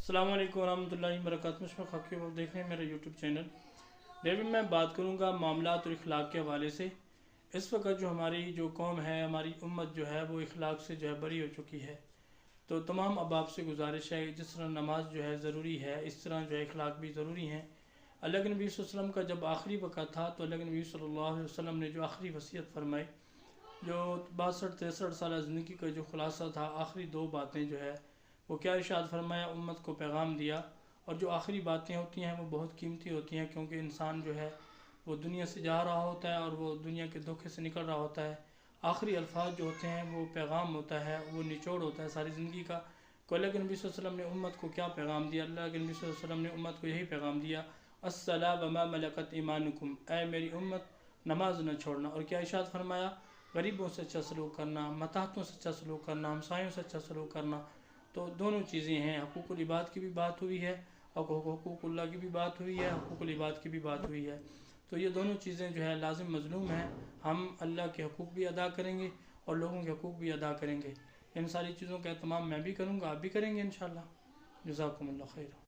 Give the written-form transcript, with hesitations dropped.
السلام علیکم ورحمۃ اللہ وبرکاتہ۔ مشفق حقیق آپ دیکھ رہے ہیں میرا یوٹیوب چینل۔ ابھی میں بات کروں گا معاملات اور اخلاق کے حوالے سے۔ اس وقت جو ہماری جو قوم ہے، ہماری امت جو ہے وہ اخلاق سے جو ہے بری ہو چکی ہے۔ تو تمام احباب سے گزارش ہے، جس طرح نماز جو ہے ضروری ہے، اس طرح جو ہے اخلاق بھی ضروری ہیں۔ اللہ کے نبی صلی اللہ علیہ وسلم کا جب آخری وقت تھا تو اللہ کے نبی صلی اللہ علیہ وسلم نے جو آخری وصیت فرمائی، جو 62-63 سالہ زندگی کا جو خلاصہ تھا، آخری 2 باتیں جو ہے وہ کیا ارشاد فرمایا، امت کو پیغام دیا۔ اور جو آخری باتیں ہوتی ہیں وہ بہت قیمتی ہوتی ہیں، کیونکہ انسان جو ہے وہ دنیا سے جا رہا ہوتا ہے اور وہ دنیا کے دھوکے سے نکل رہا ہوتا ہے۔ آخری الفاظ جو ہوتے ہیں وہ پیغام ہوتا ہے، وہ نچوڑ ہوتا ہے ساری زندگی کا۔ کہ اللہ کے نبی صلی اللہ علیہ وسلم نے امت کو کیا پیغام دیا؟ اللہ کے نبی صلی اللہ علیہ وسلم نے امت کو یہی پیغام دیا، الصلاۃ وما ملکت ایمانکم، اے میری امت نماز نہ چھوڑنا۔ اور کیا ارشاد فرمایا؟ غریبوں سے اچھا سلوک کرنا، متحتوں سے اچھا سلوک کرنا، ہمسایوں سے اچھا سلوک کرنا۔ تو دونوں چیزیں ہیں، حقوق العباد کی بھی بات ہوئی ہے اور حقوق اللہ کی بھی بات ہوئی ہے، حقوق العباد کی بھی بات ہوئی ہے۔ تو یہ دونوں چیزیں جو ہے لازم مظلوم ہیں۔ ہم اللہ کے حقوق بھی ادا کریں گے اور لوگوں کے حقوق بھی ادا کریں گے۔ ان ساری چیزوں کا اہتمام میں بھی کروں گا، آپ بھی کریں گے انشاءاللہ۔ جزاکم اللہ خیر۔